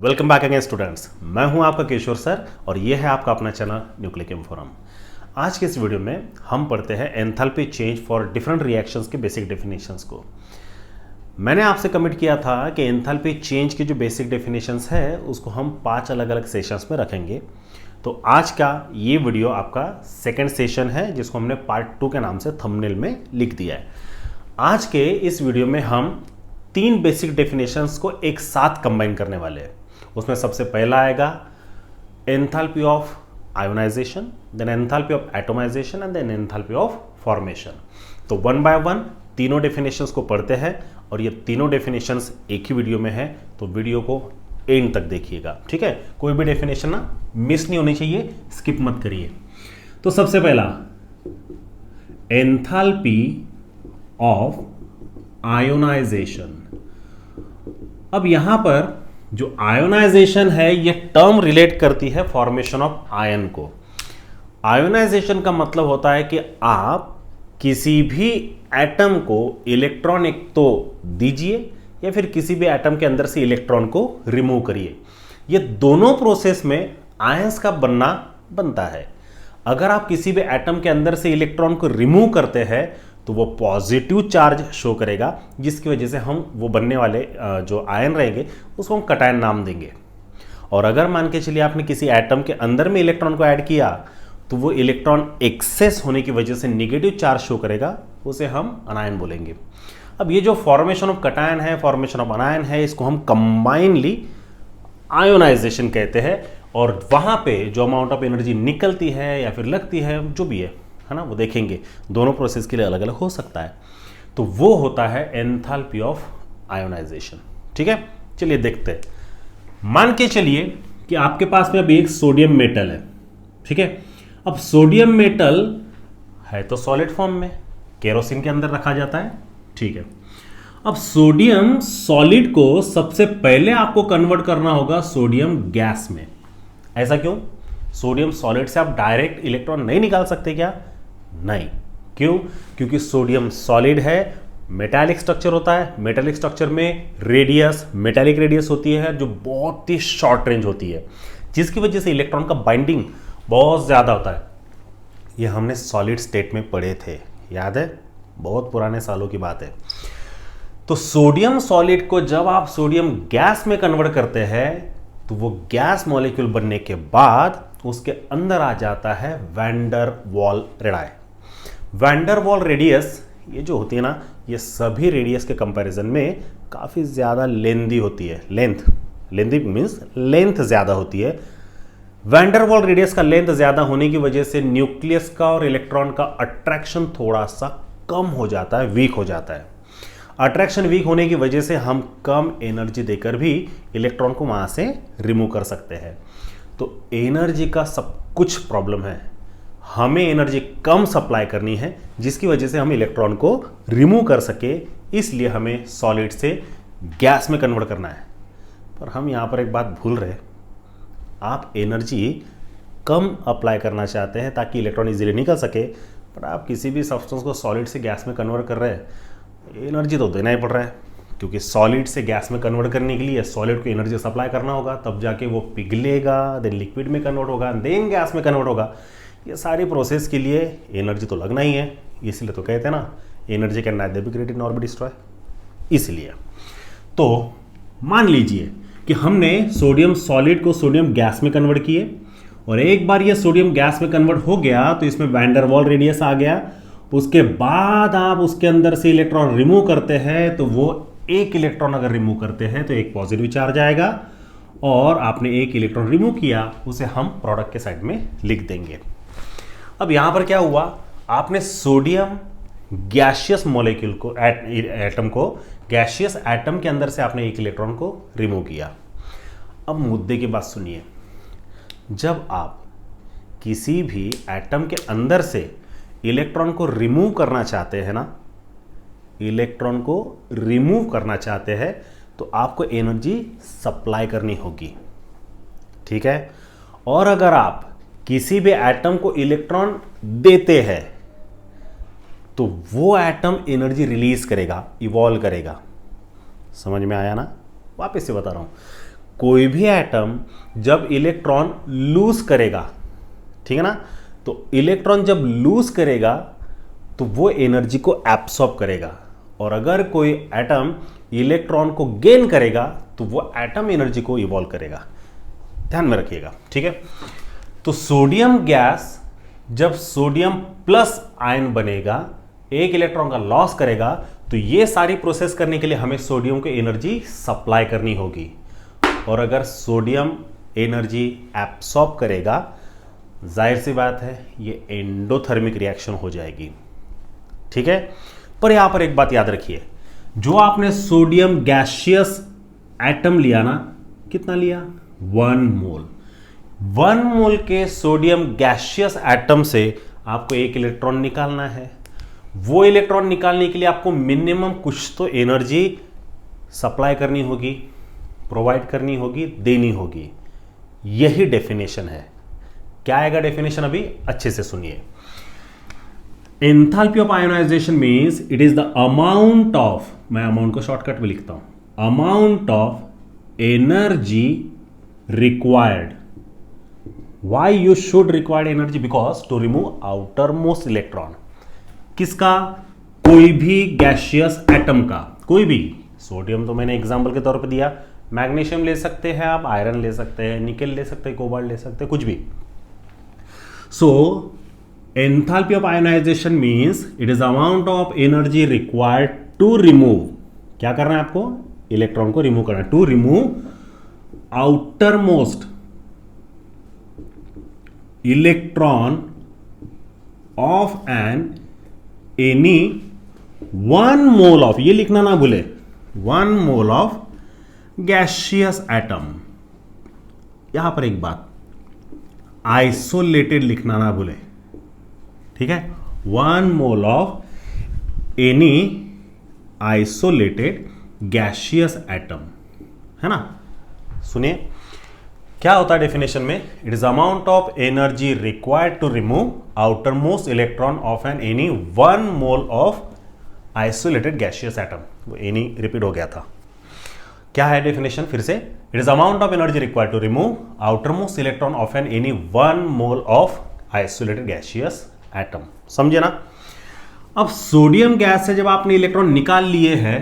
Welcome back again students. मैं हूं आपका किशोर सर और ये है आपका अपना चैनल न्यूक्लिक फोरम। आज के इस वीडियो में हम पढ़ते हैं enthalpy change for different reactions के बेसिक डेफिनेशंस को। मैंने आपसे कमिट किया था कि एंथैल्पी चेंज की जो बेसिक डेफिनेशंस है उसको हम 5 अलग अलग सेशंस में रखेंगे। तो आज का ये वीडियो आपका सेकेंड सेशन है जिसको हमने पार्ट 2 के नाम से थंबनेल में लिख दिया है। आज के इस वीडियो में हम 3 बेसिक डेफिनेशंस को एक साथ कंबाइन करने वाले हैं। उसमें सबसे पहला आएगा enthalpy of ionization, then enthalpy of atomization and then enthalpy of formation. तो वन बाय वन तीनों डेफिनेशंस को पढ़ते हैं और ये तीनों डेफिनेशंस एक ही वीडियो में है, तो वीडियो को एंड तक देखिएगा, ठीक है। कोई भी डेफिनेशन ना मिस नहीं होनी चाहिए, स्किप मत करिए। तो सबसे पहला एंथैल्पी ऑफ आयोनाइजेशन। अब यहां पर जो आयोनाइजेशन है ये टर्म रिलेट करती है फॉर्मेशन ऑफ आयन को। आयोनाइजेशन का मतलब होता है कि आप किसी भी एटम को इलेक्ट्रॉन एक तो दीजिए या फिर किसी भी एटम के अंदर से इलेक्ट्रॉन को रिमूव करिए। ये दोनों प्रोसेस में आयंस का बनता है। अगर आप किसी भी एटम के अंदर से इलेक्ट्रॉन को रिमूव करते हैं तो वो पॉजिटिव चार्ज शो करेगा, जिसकी वजह से हम वो बनने वाले जो आयन रहेंगे उसको हम कटायन नाम देंगे। और अगर मान के चलिए आपने किसी एटम के अंदर में इलेक्ट्रॉन को ऐड किया तो वो इलेक्ट्रॉन एक्सेस होने की वजह से नेगेटिव चार्ज शो करेगा, उसे हम अनायन बोलेंगे। अब ये जो फॉर्मेशन ऑफ कटायन है, फॉर्मेशन ऑफ अनायन है, इसको हम कंबाइनली आयोनाइजेशन कहते हैं। और वहां पे जो अमाउंट ऑफ एनर्जी निकलती है या फिर लगती है, जो भी है ना, वो देखेंगे। दोनों प्रोसेस के लिए अलग अलग हो सकता है। तो वो होता है एंथैल्पी ऑफ आयोनाइजेशन, ठीक है। चलिए देखते हैं। मान के चलिए कि आपके पास में अभी एक सोडियम मेटल है, ठीक है। अब सोडियम मेटल है तो सॉलिड फॉर्म में, केरोसिन के अंदर रखा जाता है, ठीक है। अब सोडियम सॉलिड को सबसे पहले आपको कन्वर्ट करना होगा सोडियम गैस में। ऐसा क्यों? सोडियम सॉलिड से आप डायरेक्ट इलेक्ट्रॉन नहीं निकाल सकते क्या? नहीं। क्यों? क्योंकि सोडियम सॉलिड है, मेटालिक स्ट्रक्चर होता है। मेटालिक स्ट्रक्चर में रेडियस, मेटालिक रेडियस होती है जो बहुत ही शॉर्ट रेंज होती है, जिसकी वजह से इलेक्ट्रॉन का बाइंडिंग बहुत ज़्यादा होता है। ये हमने सॉलिड स्टेट में पढ़े थे, याद है? बहुत पुराने सालों की बात है। तो सोडियम सॉलिड को जब आप सोडियम गैस में कन्वर्ट करते हैं तो वो गैस मॉलिक्यूल बनने के बाद उसके अंदर आ जाता है वैन डर वाल रेडियस। वैन डर वाल रेडियस ये जो होती है ना, ये सभी रेडियस के कंपैरिजन में काफ़ी ज़्यादा लेंदी होती है। लेंदी मीन्स लेंथ ज़्यादा होती है। वैन डर वाल रेडियस का लेंथ ज़्यादा होने की वजह से न्यूक्लियस का और इलेक्ट्रॉन का अट्रैक्शन थोड़ा सा कम हो जाता है, वीक हो जाता है। अट्रैक्शन वीक होने की वजह से हम कम एनर्जी देकर भी इलेक्ट्रॉन को वहाँ से रिमूव कर सकते हैं। तो एनर्जी का सब कुछ प्रॉब्लम है, हमें एनर्जी कम सप्लाई करनी है जिसकी वजह से हम इलेक्ट्रॉन को रिमूव कर सके, इसलिए हमें सॉलिड से गैस में कन्वर्ट करना है। पर हम यहाँ पर एक बात भूल रहे, आप एनर्जी कम अप्लाई करना चाहते हैं ताकि इलेक्ट्रॉन इजीली निकल सके, पर आप किसी भी सब्सटेंस को सॉलिड से गैस में कन्वर्ट कर रहे हैं, एनर्जी तो देना ही पड़ रहा है, क्योंकि सॉलिड से गैस में कन्वर्ट करने के लिए सॉलिड को एनर्जी सप्लाई करना होगा, तब जाके वो पिघलेगा, देन लिक्विड में कन्वर्ट होगा, देन गैस में कन्वर्ट होगा। ये सारी प्रोसेस के लिए एनर्जी तो लगना ही है, इसलिए तो कहते हैं ना, energy can neither be created nor be destroy. इसलिए तो मान लीजिए कि हमने सोडियम सॉलिड को सोडियम गैस में कन्वर्ट किए, और एक बार ये सोडियम गैस में कन्वर्ट हो गया तो इसमें वैन डर वाल रेडियस आ गया। उसके बाद आप उसके अंदर से इलेक्ट्रॉन रिमूव करते हैं, तो वो एक इलेक्ट्रॉन अगर रिमूव करते हैं तो एक पॉजिटिव चार्ज आएगा, और आपने एक इलेक्ट्रॉन रिमूव किया उसे हम प्रोडक्ट के साइड में लिख देंगे। अब यहां पर क्या हुआ, आपने सोडियम गैसियस मॉलिक्यूल को, एटम को, गैसियस एटम के अंदर से आपने एक इलेक्ट्रॉन को रिमूव किया। अब मुद्दे की बात सुनिए, जब आप किसी भी एटम के अंदर से इलेक्ट्रॉन को रिमूव करना चाहते हैं ना, इलेक्ट्रॉन को रिमूव करना चाहते हैं तो आपको एनर्जी सप्लाई करनी होगी, ठीक है। और अगर आप किसी भी एटम को इलेक्ट्रॉन देते हैं तो वो एटम एनर्जी रिलीज करेगा, इवॉल्व करेगा। समझ में आया ना? वापस से बता रहा हूं, कोई भी एटम जब इलेक्ट्रॉन लूज करेगा, ठीक है ना, तो इलेक्ट्रॉन जब लूज करेगा तो वो एनर्जी को एब्सॉर्ब करेगा, और अगर कोई एटम इलेक्ट्रॉन को गेन करेगा तो वो एटम एनर्जी को इवॉल्व करेगा। ध्यान में रखिएगा, ठीक है। तो सोडियम गैस जब सोडियम प्लस आयन बनेगा, एक इलेक्ट्रॉन का लॉस करेगा, तो ये सारी प्रोसेस करने के लिए हमें सोडियम को एनर्जी सप्लाई करनी होगी, और अगर सोडियम एनर्जी एब्सॉर्ब करेगा, जाहिर सी बात है ये एंडोथर्मिक रिएक्शन हो जाएगी, ठीक है। पर यहां पर एक बात याद रखिए, जो आपने सोडियम गैसियस एटम लिया ना, कितना लिया, 1 मोल। 1 मोल के सोडियम गैसियस एटम से आपको एक इलेक्ट्रॉन निकालना है। वो इलेक्ट्रॉन निकालने के लिए आपको मिनिमम कुछ तो एनर्जी सप्लाई करनी होगी, प्रोवाइड करनी होगी, देनी होगी। यही डेफिनेशन है। क्या आएगा डेफिनेशन, अभी अच्छे से सुनिए। Enthalpy of ionization means it is the amount of, मैं अमाउंट को शॉर्टकट में लिखता हूं, amount of energy required. Why you should required energy, because to remove outermost electron. किसका, कोई भी गैसियस एटम का, कोई भी। सोडियम तो मैंने एग्जांपल के तौर पे दिया, मैग्नीशियम ले सकते हैं आप, आयरन ले सकते हैं, निकेल ले सकते हैं, कोबाल्ट ले सकते हैं, कुछ भी। So enthalpy of ionisation means it is amount of energy required to remove, क्या करना है आपको, इलेक्ट्रॉन को रिमूव करना है, to remove outermost electron of an any 1 mole of, ये लिखना ना भूले, 1 मोल ऑफ गैसियस एटम। यहां पर एक बात, आइसोलेटेड लिखना ना भूले, ठीक है, 1 mole of any isolated gaseous atom, है ना। सुनिए क्या होता है डेफिनेशन में, it is amount of energy required to remove outermost electron of an any 1 mole of isolated gaseous atom. वो एनी रिपीट हो गया था। क्या है डेफिनेशन फिर से, it is amount of energy required to remove outermost electron of an any 1 mole of isolated gaseous atom. समझे ना। अब सोडियम गैस से जब आपने इलेक्ट्रॉन निकाल लिए हैं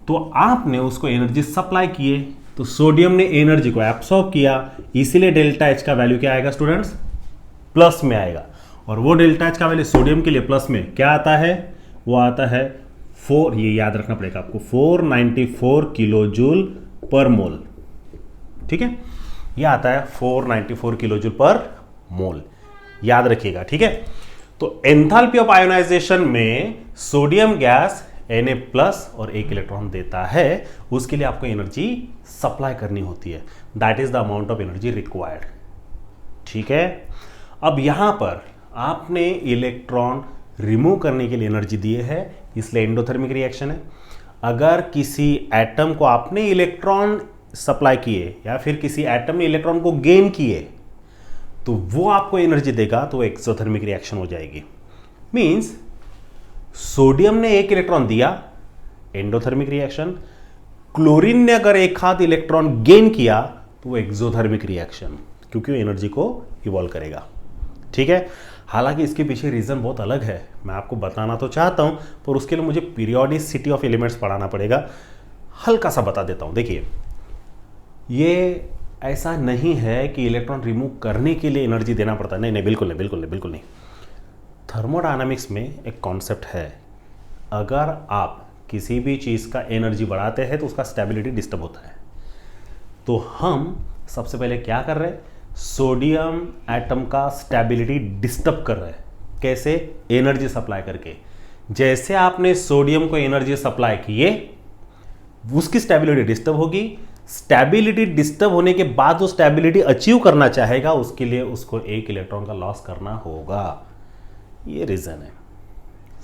तो आपने उसको एनर्जी सप्लाई किए, तो सोडियम ने एनर्जी को एब्सॉर्ब किया, इसीलिए डेल्टा एच का वैल्यू क्या आएगा स्टूडेंट्स, प्लस में आएगा। और वो डेल्टा एच का वैल्यू सोडियम के लिए प्लस में क्या आता है, वो आता है 4, ये याद रखना पड़ेगा आपको, 494 किलो जूल पर मोल, ठीक है, ये आता है 494 किलो जूल पर मोल, याद रखिएगा, ठीक है। तो एंथैल्पी ऑफ आयोनाइजेशन में सोडियम गैस Na प्लस और एक इलेक्ट्रॉन देता है, उसके लिए आपको एनर्जी सप्लाई करनी होती है, that is the amount of energy required, ठीक है। अब यहां पर आपने इलेक्ट्रॉन रिमूव करने के लिए एनर्जी दिए है, इसलिए एंडोथर्मिक रिएक्शन है। अगर किसी एटम को आपने इलेक्ट्रॉन सप्लाई किए या फिर किसी एटम ने इलेक्ट्रॉन को गेन किए तो वो आपको एनर्जी देगा, तो एक्सोथर्मिक रिएक्शन हो जाएगी। मींस सोडियम ने एक इलेक्ट्रॉन दिया, एंडोथर्मिक रिएक्शन। क्लोरीन ने अगर एक हाथ इलेक्ट्रॉन गेन किया तो वो एक्सोथर्मिक रिएक्शन, क्योंकि वो एनर्जी को इवॉल्व करेगा, ठीक है। हालांकि इसके पीछे रीजन बहुत अलग है, मैं आपको बताना तो चाहता हूं, पर उसके लिए मुझे पीरियोडिसिटी ऑफ एलिमेंट्स पढ़ाना पड़ेगा। हल्का सा बता देता हूं। देखिए, ये ऐसा नहीं है कि इलेक्ट्रॉन रिमूव करने के लिए एनर्जी देना पड़ता है, नहीं नहीं, बिल्कुल नहीं, बिल्कुल नहीं, बिल्कुल नहीं। थर्मोडायनामिक्स में एक कॉन्सेप्ट है, अगर आप किसी भी चीज़ का एनर्जी बढ़ाते हैं तो उसका स्टेबिलिटी डिस्टर्ब होता है। तो हम सबसे पहले क्या कर रहे हैं, सोडियम एटम का स्टेबिलिटी डिस्टर्ब कर रहे हैं। कैसे, एनर्जी सप्लाई करके। जैसे आपने सोडियम को एनर्जी सप्लाई किए, उसकी स्टेबिलिटी डिस्टर्ब होगी। स्टेबिलिटी डिस्टर्ब होने के बाद वो स्टेबिलिटी अचीव करना चाहेगा, उसके लिए उसको एक इलेक्ट्रॉन का लॉस करना होगा। ये रीजन है,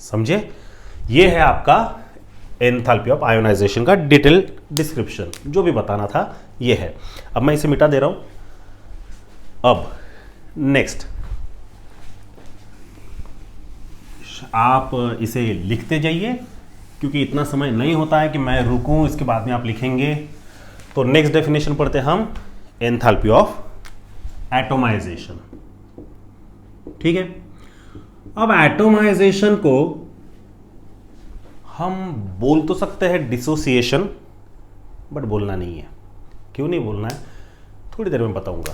समझे। ये है आपका एंथैल्पी ऑफ आयोनाइजेशन का डिटेल डिस्क्रिप्शन, जो भी बताना था ये है। अब मैं इसे मिटा दे रहा हूं। अब नेक्स्ट आप इसे लिखते जाइए, क्योंकि इतना समय नहीं होता है कि मैं रुकूं, इसके बाद में आप लिखेंगे। तो नेक्स्ट डेफिनेशन पढ़ते हैं हम, एंथैल्पी ऑफ एटोमाइजेशन। ठीक है, अब एटोमाइजेशन को हम बोल तो सकते हैं डिसोसिएशन, बट बोलना नहीं है। क्यों नहीं बोलना है, थोड़ी देर में बताऊंगा।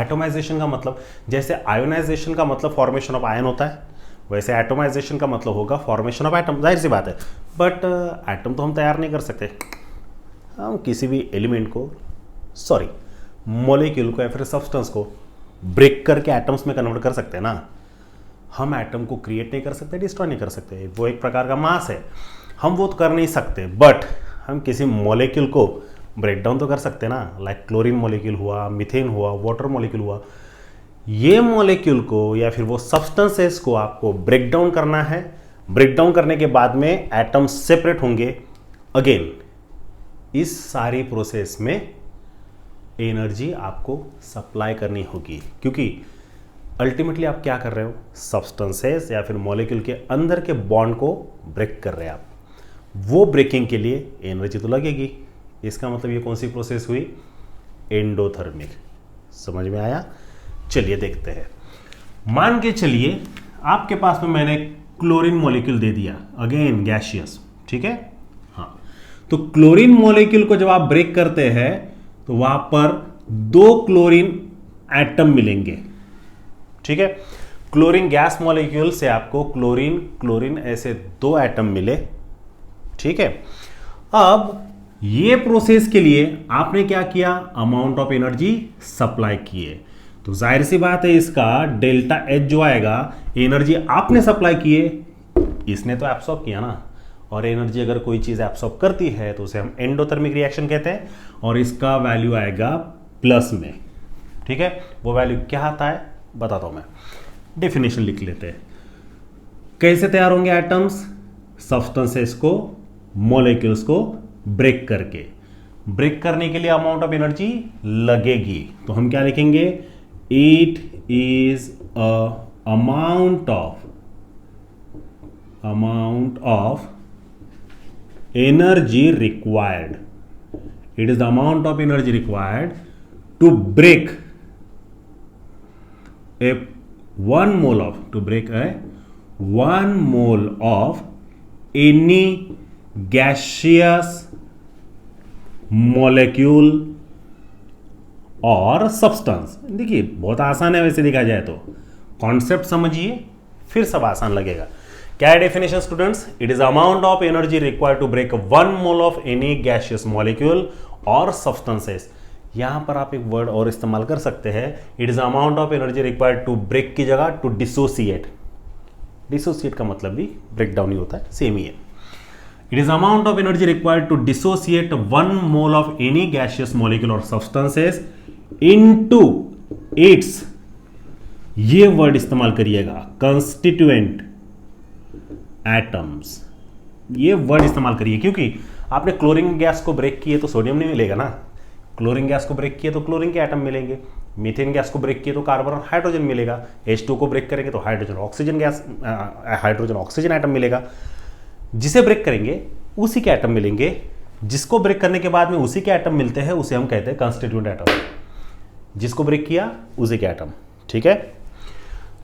एटोमाइजेशन का मतलब, जैसे आयोनाइजेशन का मतलब फॉर्मेशन ऑफ आयन होता है, वैसे एटोमाइजेशन का मतलब होगा फॉर्मेशन ऑफ एटम। जाहिर सी बात है, बट एटम तो हम तैयार नहीं कर सकते। हम किसी भी एलिमेंट को, सॉरी मॉलिक्यूल को या फिर सब्सटेंस को ब्रेक करके एटम्स में कन्वर्ट कर सकते हैं ना। हम एटम को क्रिएट नहीं कर सकते, डिस्ट्रॉय नहीं कर सकते, वो एक प्रकार का मास है, हम वो तो कर नहीं सकते। बट हम किसी मॉलिक्यूल को ब्रेक डाउन तो कर सकते हैं ना, लाइक क्लोरीन मॉलिक्यूल हुआ, मीथेन हुआ, वाटर मॉलिक्यूल हुआ। ये मॉलिक्यूल को या फिर वो सब्सटेंसेस को आपको ब्रेक डाउन करना है। ब्रेक डाउन करने के बाद में एटम्स सेपरेट होंगे। अगेन इस सारी प्रोसेस में एनर्जी आपको सप्लाई करनी होगी, क्योंकि अल्टीमेटली आप क्या कर रहे हो, सब्सटेंसेस या फिर मॉलिक्यूल के अंदर के बॉन्ड को ब्रेक कर रहे हैं आप। वो ब्रेकिंग के लिए एनर्जी तो लगेगी। इसका मतलब ये कौन सी प्रोसेस हुई, एंडोथर्मिक। समझ में आया? चलिए देखते हैं। मान के चलिए आपके पास में मैंने क्लोरीन मॉलिक्यूल दे दिया, अगेन गैसियस, ठीक है। हाँ, तो क्लोरीन मॉलिक्यूल को जब आप ब्रेक करते हैं तो वहां पर 2 क्लोरीन एटम मिलेंगे, ठीक है। क्लोरीन गैस मॉलिक्यूल से आपको क्लोरीन क्लोरीन ऐसे 2 एटम मिले, ठीक है। अब ये प्रोसेस के लिए आपने क्या किया, अमाउंट ऑफ एनर्जी सप्लाई किए। तो जाहिर सी बात है इसका डेल्टा एच जो आएगा, एनर्जी आपने सप्लाई किए, इसने तो एब्सॉर्ब किया ना। और एनर्जी अगर कोई चीज एब्सॉर्ब करती है तो उसे हम एंडोथर्मिक रिएक्शन कहते हैं, और इसका वैल्यू आएगा प्लस में, ठीक है। वो वैल्यू क्या आता है बताता हूं मैं, डेफिनेशन लिख लेते हैं। कैसे तैयार होंगे एटम्स, सब्सटेंसेस को, मॉलिक्यूल्स को ब्रेक करके। ब्रेक करने के लिए अमाउंट ऑफ एनर्जी लगेगी, तो हम क्या लिखेंगे, it is amount of energy required, it is the amount of energy required to break a 1 mole of any gaseous molecule और सब्सटेंस। देखिए बहुत आसान है वैसे देखा जाए तो, कॉन्सेप्ट समझिए फिर सब आसान लगेगा। क्या है definition students, it is amount of energy required to break 1 mole of any gaseous molecule और सब्सटेंसेस। यहां पर आप एक वर्ड और इस्तेमाल कर सकते हैं, it is amount of energy required to break की जगह टू डिसोसिएट। डिसोसिएट का मतलब भी ब्रेक डाउन ही होता है, सेम ही है। It is amount of energy required to dissociate 1 mole of any gaseous molecule और सब्सटेंसेस इनटू इट्स, ये वर्ड इस्तेमाल करिएगा, कंस्टिट्यूएंट एटम्स। ये वर्ड इस्तेमाल करिए, क्योंकि आपने क्लोरीन गैस को ब्रेक किए तो सोडियम नहीं मिलेगा ना, क्लोरीन गैस को ब्रेक किए तो क्लोरीन के एटम मिलेंगे, मीथेन गैस को ब्रेक किए तो कार्बन और हाइड्रोजन मिलेगा, H2 को ब्रेक करेंगे तो हाइड्रोजन ऑक्सीजन एटम मिलेगा। जिसे ब्रेक करेंगे उसी के एटम मिलेंगे, जिसको ब्रेक करने के बाद में उसी के एटम मिलते हैं उसे हम कहते हैं कंस्टिट्यूएंट एटम। जिसको ब्रेक किया उसी के एटम, ठीक है।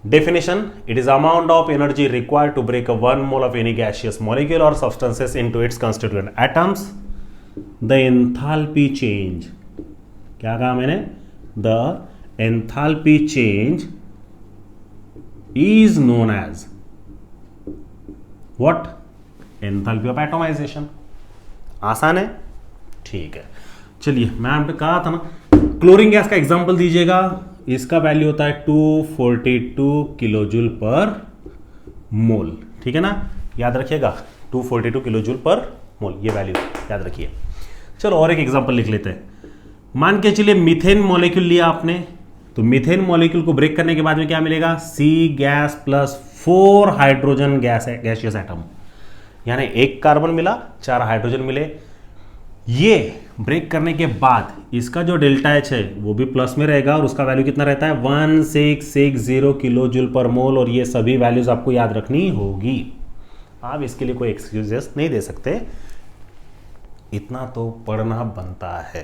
Definition, it is amount of energy required to break 1 mole of any gaseous molecule और substances into its constituent atoms. The enthalpy change, क्या कहा मैंने, the enthalpy change is known as what, enthalpy of atomization. आसान है, ठीक है। चलिए मैं आपने कहा था ना, क्लोरीन गैस का एग्जांपल दीजिएगा, इसका वैल्यू होता है 242 किलोजूल पर मोल, ठीक है ना, याद रखिएगा 242 किलोजूल पर मोल, ये वैल्यू याद रखिए। चलो और एक एग्जांपल लिख लेते हैं। मान के चलिए मीथेन मॉलिक्यूल लिया आपने, तो मीथेन मॉलिक्यूल को ब्रेक करने के बाद में क्या मिलेगा, C gas plus 4 hydrogen gaseous atom, यानी 1 कार्बन मिला, 4 हाइड्रोजन मिले। ये ब्रेक करने के बाद इसका जो डेल्टा एच है वो भी प्लस में रहेगा, और उसका वैल्यू कितना रहता है 1660 किलो जूल पर मोल, और ये सभी वैल्यूज आपको याद रखनी होगी। आप इसके लिए कोई एक्सक्यूजेस नहीं दे सकते, इतना तो पढ़ना बनता है,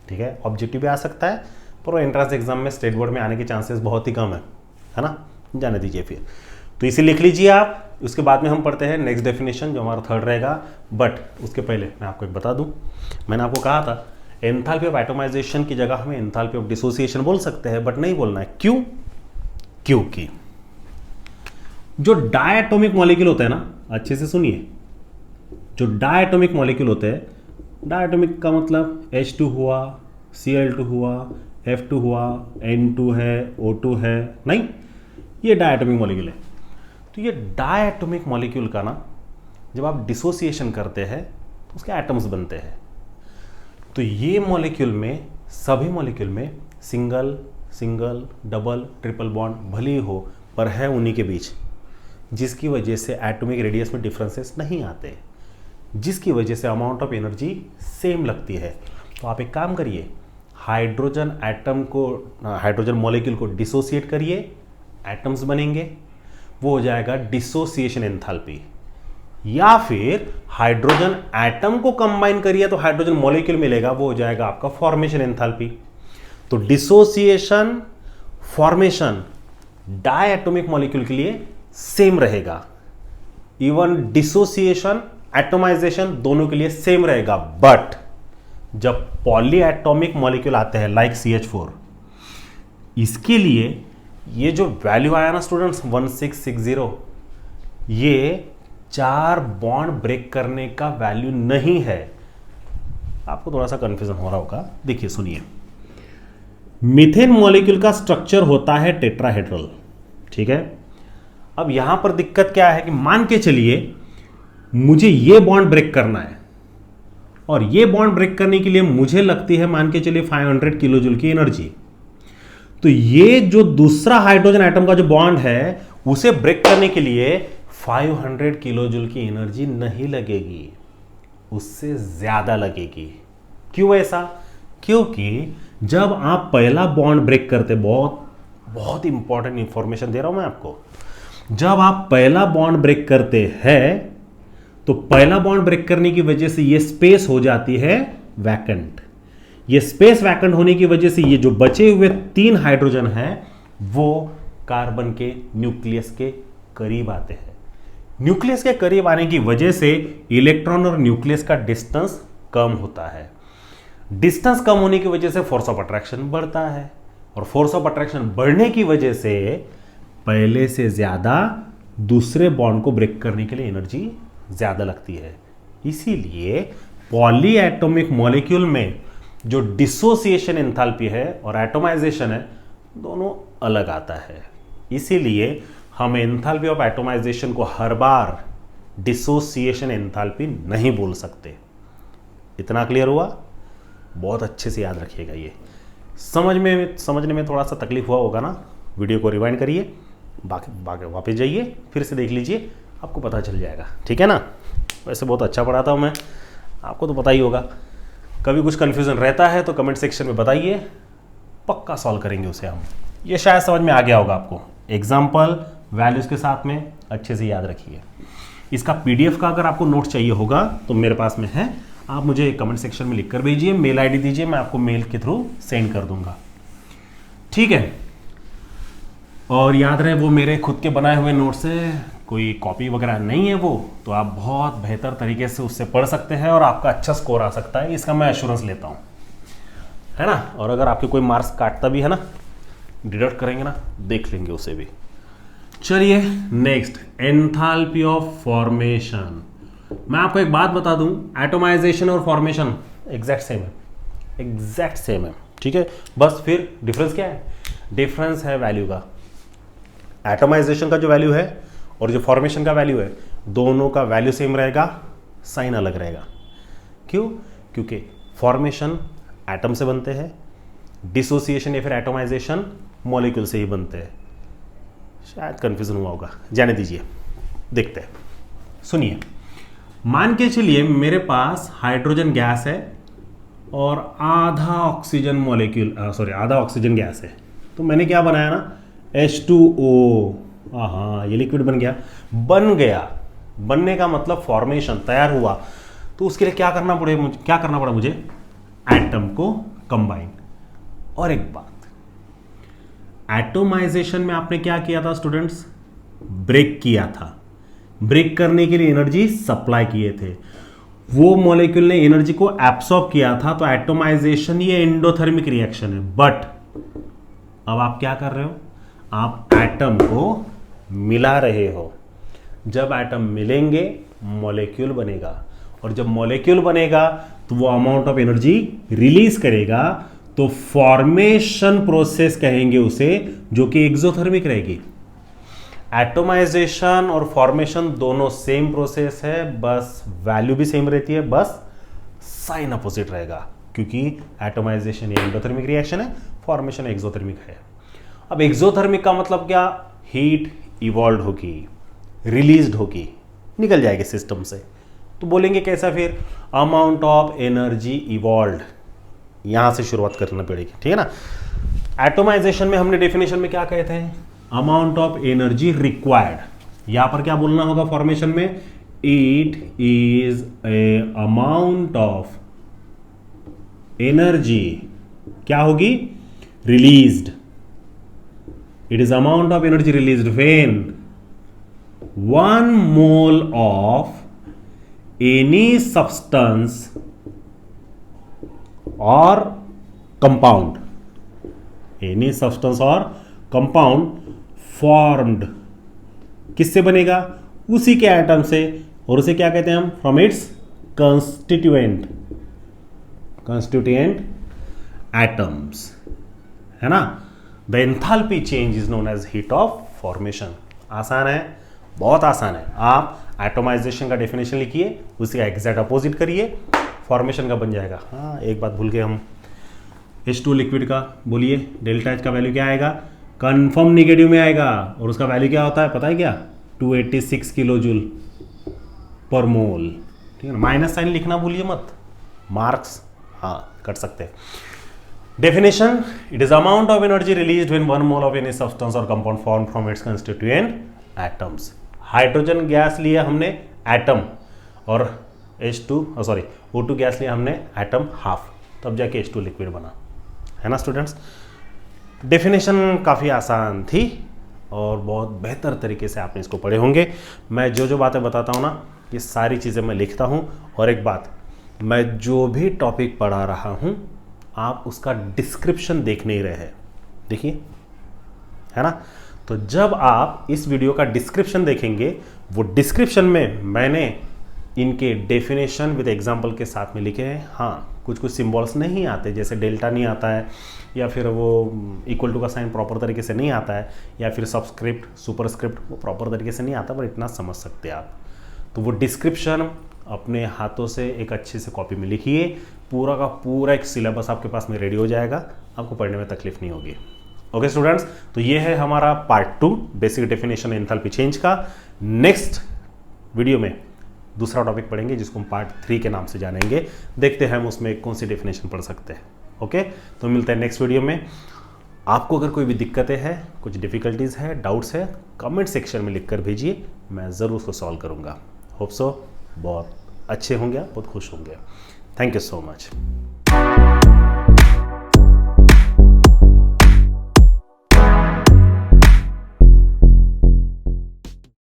ठीक है। ऑब्जेक्टिव भी आ सकता है, पर वो एंट्रेंस एग्जाम में, स्टेट बोर्ड में आने के चांसेस बहुत ही कम है ना, जाने दीजिए फिर। तो इसे लिख लीजिए आप। उसके बाद में हम पढ़ते हैं नेक्स्ट डेफिनेशन, जो हमारा थर्ड रहेगा। बट उसके पहले मैं आपको एक बता दूं, मैंने आपको कहा था एंथैल्पी ऑफ एटमाइजेशन की जगह हमें एंथैल्पी ऑफ डिसोसिएशन बोल सकते हैं, बट नहीं बोलना है। क्यों? क्योंकि जो डायटोमिक मॉलिक्यूल होता है ना, अच्छे से सुनिए, जो डायटोमिक मॉलिक्यूल होते हैं, डायटोमिक का मतलब H2 हुआ, Cl2 हुआ, F2 हुआ, N2 है, O2 है, नहीं, ये डायटोमिक मॉलिक्यूल है। तो ये डायटोमिक मॉलिक्यूल का ना जब आप डिसोसिएशन करते हैं तो उसके एटम्स बनते हैं। तो ये मॉलिक्यूल में, सभी मॉलिक्यूल में single single double triple bond भले ही हो, पर है उन्हीं के बीच, जिसकी वजह से एटॉमिक रेडियस में डिफरेंसेस नहीं आते, जिसकी वजह से अमाउंट ऑफ एनर्जी सेम लगती है। तो आप एक काम करिए, हाइड्रोजन एटम को, हाइड्रोजन मॉलिक्यूल को डिसोसिएट करिए, एटम्स बनेंगे, वो हो जाएगा डिसोसिएशन एंथैल्पी। या फिर हाइड्रोजन एटम को कंबाइन करिए तो हाइड्रोजन मॉलिक्यूल मिलेगा, वो हो जाएगा आपका फॉर्मेशन एंथैल्पी। तो डिसोसिएशन, फॉर्मेशन डायटोमिक मॉलिक्यूल के लिए सेम रहेगा। इवन डिसोसिएशन, एटोमाइजेशन दोनों के लिए सेम रहेगा। बट जब पॉलीएटॉमिक मॉलिक्यूल आते हैं लाइक CH4, इसके लिए ये जो वैल्यू आया ना स्टूडेंट्स 1660, ये 4 बॉन्ड ब्रेक करने का वैल्यू नहीं है। आपको थोड़ा सा कंफ्यूजन हो रहा होगा, देखिए सुनिए। मीथेन मॉलिक्यूल का स्ट्रक्चर होता है टेट्राहेड्रल, ठीक है। अब यहां पर दिक्कत क्या है कि मान के चलिए मुझे ये बॉन्ड ब्रेक करना है, और ये बॉन्ड ब्रेक करने के लिए मुझे लगती है, मान के चलिए 500 किलो जूल की एनर्जी। तो ये जो दूसरा हाइड्रोजन एटम का जो बॉन्ड है, उसे ब्रेक करने के लिए 500 किलो जूल की एनर्जी नहीं लगेगी, उससे ज्यादा लगेगी। क्यों ऐसा? क्योंकि जब आप पहला बॉन्ड ब्रेक करते, बहुत इंपॉर्टेंट इंफॉर्मेशन दे रहा हूं मैं आपको, जब आप पहला बॉन्ड ब्रेक करते हैं तो पहला बॉन्ड ब्रेक करने की वजह से ये स्पेस हो जाती है वैकेंट। ये स्पेस वैकेंट होने की वजह से ये जो बचे हुए 3 हाइड्रोजन हैं वो कार्बन के न्यूक्लियस के करीब आते हैं। न्यूक्लियस के करीब आने की वजह से इलेक्ट्रॉन और न्यूक्लियस का डिस्टेंस कम होता है। डिस्टेंस कम होने की वजह से फोर्स ऑफ अट्रैक्शन बढ़ता है, और फोर्स ऑफ अट्रैक्शन बढ़ने की वजह से पहले से ज्यादा दूसरे बॉन्ड को ब्रेक करने के लिए एनर्जी ज्यादा लगती है। इसीलिए पॉलीएटॉमिक मॉलिक्यूल में जो डिसोसिएशन एंथैल्पी है और एटोमाइजेशन है, दोनों अलग आता है। इसीलिए हम एंथैल्पी ऑफ एटोमाइजेशन को हर बार डिसोसिएशन एंथैल्पी नहीं बोल सकते। इतना क्लियर हुआ? बहुत अच्छे से याद रखिएगा। ये समझने में थोड़ा सा तकलीफ हुआ होगा ना, वीडियो को रिवाइंड करिए, बाकी वापस जाइए, फिर से देख लीजिए, आपको पता चल जाएगा, ठीक है ना। वैसे बहुत अच्छा पढ़ाता हूँ मैं, आपको तो पता ही होगा। कभी कुछ कन्फ्यूजन रहता है तो कमेंट सेक्शन में बताइए, पक्का सॉल्व करेंगे उसे हम। ये शायद समझ में आ गया होगा आपको। एग्जाम्पल वैल्यूज के साथ में अच्छे से याद रखिए। इसका PDF का अगर आपको नोट चाहिए होगा तो मेरे पास में है, आप मुझे कमेंट सेक्शन में लिख कर भेजिए, मेल ID दीजिए, मैं आपको मेल के थ्रू सेंड कर दूंगा, ठीक है। और याद रहे वो मेरे खुद के बनाए हुए नोट्स है, कोई कॉपी वगैरह नहीं है वो, तो आप बहुत बेहतर तरीके से उससे पढ़ सकते हैं और आपका अच्छा स्कोर आ सकता है, इसका मैं एश्योरेंस लेता हूँ, है ना। और अगर आपके कोई मार्क्स काटता भी है ना, डिडक्ट करेंगे ना, देख लेंगे उसे भी। चलिए नेक्स्ट, एंथैल्पी ऑफ फॉर्मेशन। मैं आपको एक बात बता दूं, एटोमाइजेशन और फॉर्मेशन एग्जैक्ट सेम है, ठीक है। बस फिर डिफरेंस क्या है? डिफरेंस है वैल्यू का। एटोमाइजेशन का जो वैल्यू है और जो फॉर्मेशन का वैल्यू है, दोनों का वैल्यू सेम रहेगा, साइन अलग रहेगा। क्यों? क्योंकि फॉर्मेशन एटम से बनते हैं, डिसोसिएशन या फिर एटोमाइजेशन मॉलिक्यूल से ही बनते हैं। शायद कंफ्यूजन हुआ होगा, जाने दीजिए, देखते हैं। सुनिए, मान के चलिए मेरे पास हाइड्रोजन गैस है और आधा ऑक्सीजन गैस है। तो मैंने क्या बनाया ना, H2O। हाँ, ये लिक्विड बन गया। बनने का मतलब फॉर्मेशन, तैयार हुआ। तो उसके लिए क्या करना पड़ा मुझे एटम को कंबाइन। और एक बात, एटोमाइजेशन में आपने क्या किया था स्टूडेंट्स, ब्रेक किया था। ब्रेक करने के लिए एनर्जी सप्लाई किए थे, वो मॉलिक्यूल ने एनर्जी को एब्सॉर्ब किया था, तो एटोमाइजेशन ये एंडोथर्मिक रिएक्शन है। बट अब आप क्या कर रहे हो, आप एटम को मिला रहे हो। जब एटम मिलेंगे मॉलिक्यूल बनेगा, और जब मॉलिक्यूल बनेगा तो वो अमाउंट ऑफ एनर्जी रिलीज करेगा, तो फॉर्मेशन प्रोसेस कहेंगे उसे, जो कि एक्सोथर्मिक रहेगी। एटोमाइजेशन और फॉर्मेशन दोनों सेम प्रोसेस है, बस वैल्यू भी सेम रहती है, बस साइन अपोजिट रहेगा, क्योंकि एटोमाइजेशन ये एंडोथर्मिक रिएक्शन है, फॉर्मेशन एक्सोथर्मिक है। अब एक्सोथर्मिक का मतलब क्या, हीट इवॉल्व होगी, रिलीज्ड होगी, निकल जाएगी सिस्टम से। तो बोलेंगे कैसा फिर, अमाउंट ऑफ एनर्जी इवॉल्व, यहां से शुरुआत करना पड़ेगी, ठीक है ना। एटोमाइजेशन में हमने डेफिनेशन में क्या कहते हैं, अमाउंट ऑफ एनर्जी रिक्वायर्ड। यहां पर क्या बोलना होगा फॉर्मेशन में, it is a amount of energy, क्या होगी, released. It is amount of energy released when 1 mole of any substance और कंपाउंड, एनी सब्सटेंस और कंपाउंड फॉर्म्ड किससे बनेगा, उसी के एटम से, और उसे क्या कहते हैं हम, फ्रॉम इट्स कंस्टिट्यूएंट एटम्स, है ना। The enthalpy change is known as heat of formation. आसान है, बहुत आसान है। आप एटोमाइजेशन का डेफिनेशन लिखिए, उसका एग्जैक्ट अपोजिट करिए, फॉर्मेशन का बन जाएगा। हाँ, एक बात भूल गए हम, H2 लिक्विड का बोलिए, डेल्टा H का वैल्यू क्या आएगा, कंफर्म निगेटिव में आएगा, और उसका वैल्यू क्या होता है पता है क्या, 286 किलो जूल पर मोल, ठीक है ना। माइनस साइन लिखना भूलिए मत, मार्क्स हाँ कट सकते हैं। Definition, it is amount of energy released when 1 mole of any substance और compound form from its constituent atoms. Hydrogen gas लिया हमने एटम, और O2 गैस लिया हमने एटम हाफ, तब जाके H2 लिक्विड बना, है ना स्टूडेंट्स। डेफिनेशन काफ़ी आसान थी और बहुत बेहतर तरीके से आपने इसको पढ़े होंगे। मैं जो जो बातें बताता हूँ ना, ये सारी चीज़ें मैं लिखता हूँ। और एक बात, मैं जो भी टॉपिक पढ़ा रहा हूँ आप उसका डिस्क्रिप्शन देख नहीं रहे हैं, देखिए, है ना। तो जब आप इस वीडियो का डिस्क्रिप्शन देखेंगे, वो डिस्क्रिप्शन में मैंने इनके डेफिनेशन विद एग्जाम्पल के साथ में लिखे हैं। हाँ, कुछ कुछ सिंबल्स नहीं आते, जैसे डेल्टा नहीं आता है, या फिर वो इक्वल टू का साइन प्रॉपर तरीके से नहीं आता है, या फिर सबस्क्रिप्ट सुपरस्क्रिप्ट वो प्रॉपर तरीके से नहीं आता, पर इतना समझ सकते हैं आप। तो वो डिस्क्रिप्शन अपने हाथों से एक अच्छे से कॉपी में लिखिए, पूरा का पूरा एक सिलेबस आपके पास में रेडी हो जाएगा, आपको पढ़ने में तकलीफ नहीं होगी। ओके स्टूडेंट्स, तो ये है हमारा part 2 basic definition enthalpy change का। नेक्स्ट वीडियो में दूसरा टॉपिक पढ़ेंगे, जिसको हम पार्ट 3 के नाम से जानेंगे। देखते हैं हम उसमें कौन सी डेफिनेशन पढ़ सकते हैं। ओके, तो मिलते हैं नेक्स्ट वीडियो में। आपको अगर कोई भी दिक्कतें हैं, कुछ डिफिकल्टीज है, डाउट्स है, कमेंट सेक्शन में लिखकर भेजिए, मैं ज़रूर उसको सॉल्व करूँगा। होप सो बहुत अच्छे होंगे, बहुत खुश होंगे। Thank you so much.